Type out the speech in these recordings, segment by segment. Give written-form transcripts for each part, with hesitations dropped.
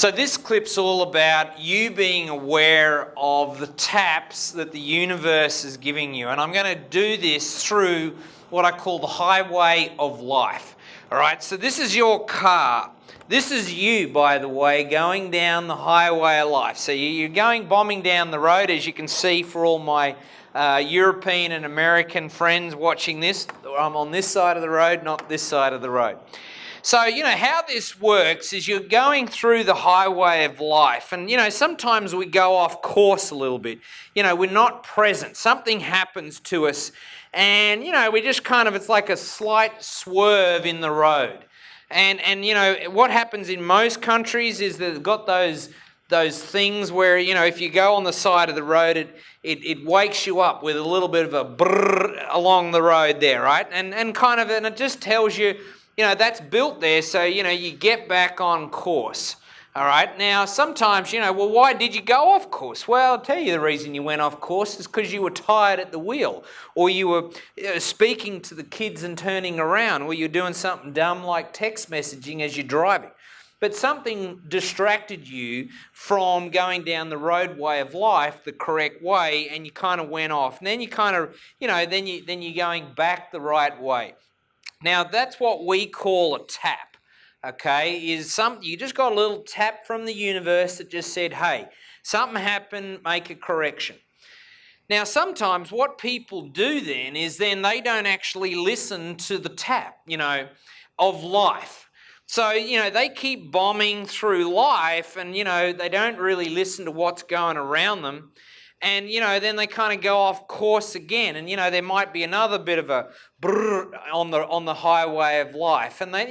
So this clip's all about you being aware of the taps that the universe is giving you. And I'm going to do this through what I call the highway of life. All right, so this is your car. This is you, by the way, going down the highway of life. So you're going bombing down the road, as you can see for all my European and American friends watching this. I'm on this side of the road, not this side of the road. So, how this works is you're going through the highway of life. And, sometimes we go off course a little bit. We're not present. Something happens to us. And, we just it's like a slight swerve in the road. And what happens in most countries is they've got those things where, if you go on the side of the road, it wakes you up with a little bit of a brrr along the road there, right? And it just tells you, that's built there so, you get back on course. All right. Now, sometimes, well, why did you go off course? Well, I'll tell you the reason you went off course is because you were tired at the wheel, or you were speaking to the kids and turning around, or you're doing something dumb like text messaging as you're driving. But something distracted you from going down the roadway of life the correct way, and you went off. And then you then you're going back the right way. Now, that's what we call a tap, okay? You just got a little tap from the universe that just said, hey, something happened, make a correction. Now, sometimes what people do then is they don't actually listen to the tap, of life. So, they keep bombing through life and, they don't really listen to what's going around them. And, then they go off course again. And, there might be another bit of a brrr on the highway of life. And then,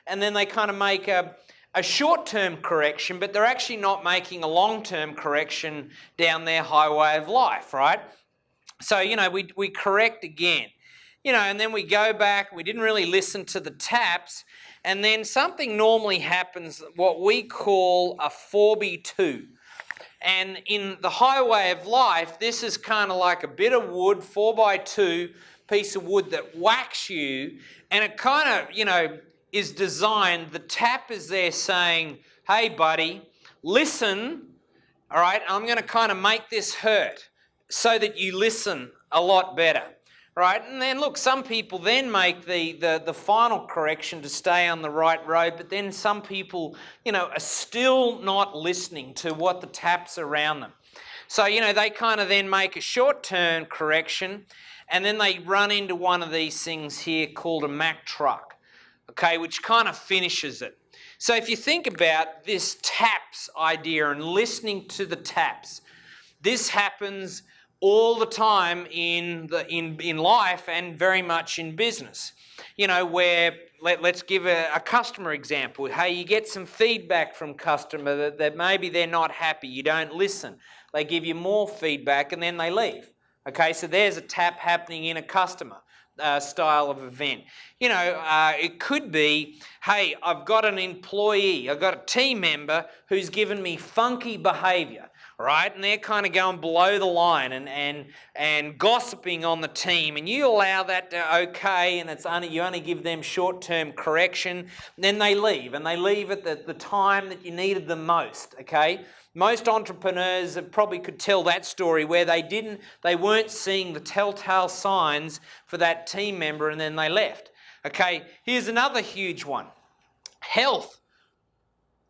and then they make a short-term correction, but they're actually not making a long-term correction down their highway of life, right? So, we correct again, and then we go back, we didn't really listen to the taps, and then something normally happens, what we call a 4x2. And in the highway of life, this is like a bit of wood, 4x2 piece of wood that whacks you, and it is designed, the tap is there saying, hey buddy, listen, all right, I'm going to make this hurt so that you listen a lot better. Right, and then look, some people then make the final correction to stay on the right road, but then some people, are still not listening to what the taps around them. So, they then make a short-term correction, and then they run into one of these things here called a Mack truck, okay, which finishes it. So if you think about this taps idea and listening to the taps, this happens all the time in life and very much in business. Where let's give a customer example. Hey, you get some feedback from customer that maybe they're not happy. You don't listen. They give you more feedback and then they leave. Okay, so there's a tap happening in a customer style of event. It could be, hey, I've got an employee, I've got a team member who's given me funky behaviour. Right, and they're going below the line and gossiping on the team, and you allow that to okay, and you only give them short-term correction, and then they leave, and they leave at the time that you needed them most. Okay, most entrepreneurs probably could tell that story where they weren't seeing the telltale signs for that team member, and then they left. Okay, here's another huge one: health.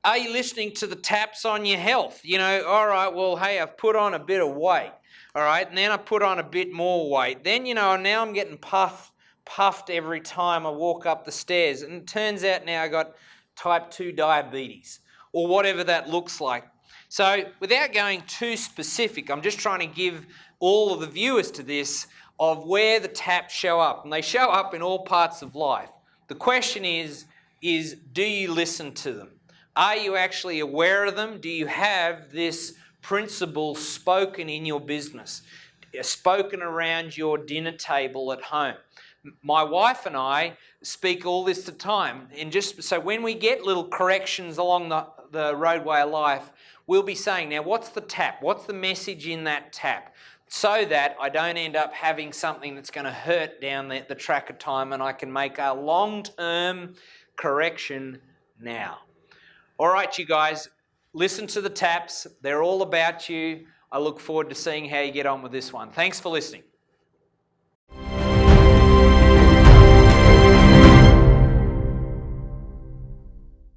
Are you listening to the taps on your health? All right, well, hey, I've put on a bit of weight, all right, and then I put on a bit more weight. Then, now I'm getting puffed every time I walk up the stairs, and it turns out now I got type 2 diabetes, or whatever that looks like. So without going too specific, I'm just trying to give all of the viewers to this of where the taps show up, and they show up in all parts of life. The question is do you listen to them? Are you actually aware of them? Do you have this principle spoken in your business, spoken around your dinner table at home? My wife and I speak all this the time. And just so when we get little corrections along the roadway of life, we'll be saying, now what's the tap? What's the message in that tap? So that I don't end up having something that's going to hurt down the track of time, and I can make a long-term correction now. All right, you guys, Listen to the taps. They're all about you. I look forward to seeing how you get on with this one. Thanks for listening.